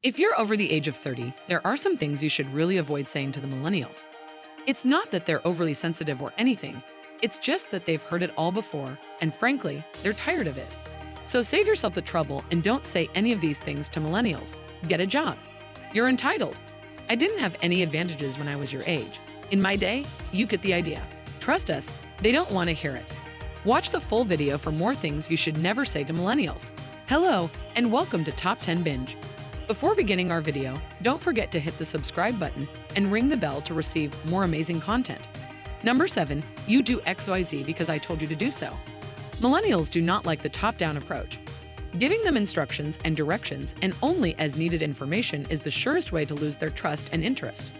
If you're over the age of 30, there are some things you should really avoid saying to the millennials. It's not that they're overly sensitive or anything, it's just that they've heard it all before, and frankly, they're tired of it. So save yourself the trouble and don't say any of these things to millennials. Get a job. You're entitled. I didn't have any advantages when I was your age. In my day, you get the idea. Trust us, they don't want to hear it. Watch the full video for more things you should never say to millennials. Hello, and welcome to Top 10 Binge. Before beginning our video, don't forget to hit the subscribe button and ring the bell to receive more amazing content. Number 7, you do XYZ because I told you to do so. Millennials do not like the top-down approach. Giving them instructions and directions and only as needed information is the surest way to lose their trust and interest.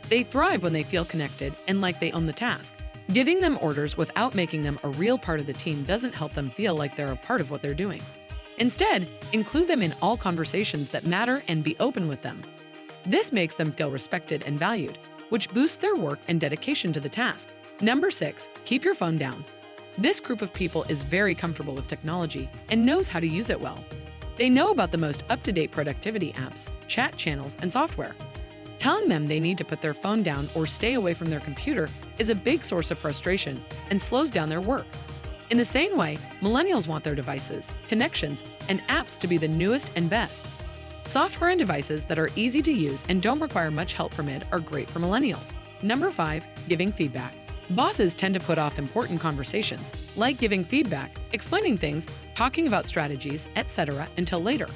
They thrive when they feel connected and like they own the task. Giving them orders without making them a real part of the team doesn't help them feel like they're a part of what they're doing. Instead, include them in all conversations that matter and be open with them. This makes them feel respected and valued, which boosts their work and dedication to the task. Number 6, keep your phone down. This group of people is very comfortable with technology and knows how to use it well. They know about the most up-to-date productivity apps, chat channels, and software. Telling them they need to put their phone down or stay away from their computer is a big source of frustration and slows down their work. In the same way, millennials want their devices, connections, and apps to be the newest and best. Software and devices that are easy to use and don't require much help from it are great for millennials. Number 5, giving feedback. Bosses tend to put off important conversations, like giving feedback, explaining things, talking about strategies, etc., until later.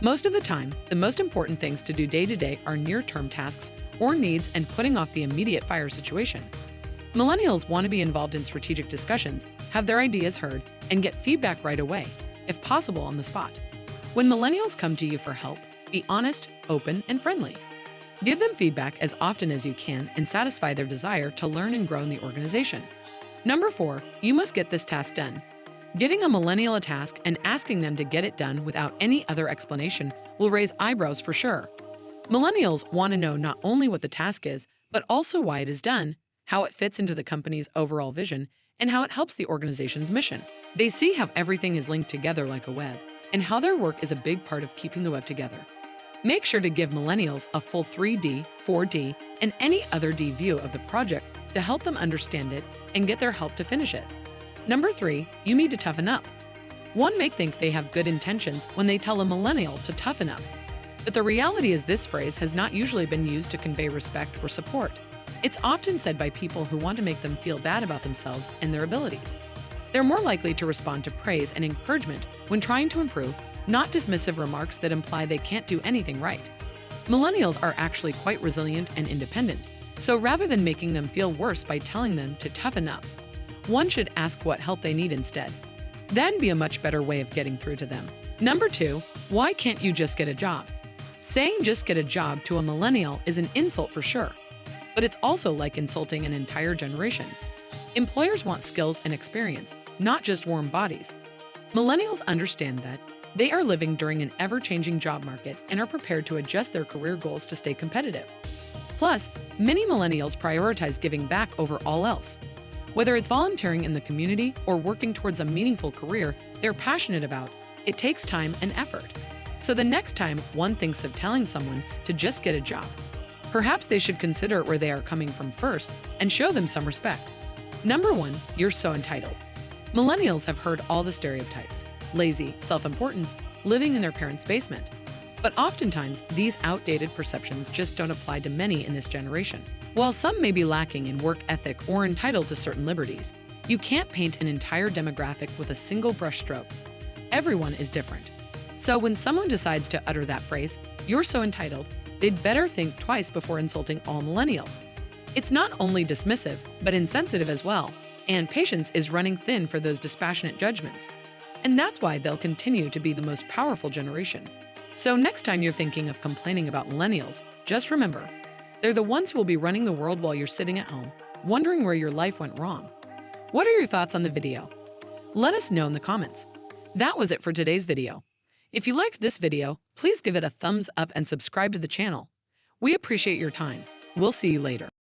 Most of the time, the most important things to do day-to-day are near-term tasks or needs and putting off the immediate fire situation. Millennials want to be involved in strategic discussions, have their ideas heard, and get feedback right away, if possible on the spot. When millennials come to you for help, be honest, open, and friendly. Give them feedback as often as you can and satisfy their desire to learn and grow in the organization. Number 4, you must get this task done. Giving a millennial a task and asking them to get it done without any other explanation will raise eyebrows for sure. Millennials want to know not only what the task is, but also why it is done, how it fits into the company's overall vision, and how it helps the organization's mission. They see how everything is linked together like a web, and how their work is a big part of keeping the web together. Make sure to give millennials a full 3D, 4D, and any other D view of the project to help them understand it and get their help to finish it. Number 3, you need to toughen up. One may think they have good intentions when they tell a millennial to toughen up. But the reality is this phrase has not usually been used to convey respect or support. It's often said by people who want to make them feel bad about themselves and their abilities. They're more likely to respond to praise and encouragement when trying to improve, not dismissive remarks that imply they can't do anything right. Millennials are actually quite resilient and independent, so rather than making them feel worse by telling them to toughen up, one should ask what help they need instead. That'd be a much better way of getting through to them. Number 2, why can't you just get a job? Saying just get a job to a millennial is an insult for sure, but it's also like insulting an entire generation. Employers want skills and experience, not just warm bodies. Millennials understand that they are living during an ever-changing job market and are prepared to adjust their career goals to stay competitive. Plus, many millennials prioritize giving back over all else. Whether it's volunteering in the community or working towards a meaningful career they're passionate about, it takes time and effort. So the next time one thinks of telling someone to just get a job, perhaps they should consider where they are coming from first and show them some respect. Number 1, you're so entitled. Millennials have heard all the stereotypes: lazy, self-important, living in their parents' basement. But oftentimes, these outdated perceptions just don't apply to many in this generation. While some may be lacking in work ethic or entitled to certain liberties, you can't paint an entire demographic with a single brushstroke. Everyone is different. So when someone decides to utter that phrase, "you're so entitled," they'd better think twice before insulting all millennials. It's not only dismissive, but insensitive as well, and patience is running thin for those dispassionate judgments. And that's why they'll continue to be the most powerful generation. So next time you're thinking of complaining about millennials, just remember, they're the ones who will be running the world while you're sitting at home, wondering where your life went wrong. What are your thoughts on the video? Let us know in the comments. That was it for today's video. If you liked this video, please give it a thumbs up and subscribe to the channel. We appreciate your time. We'll see you later.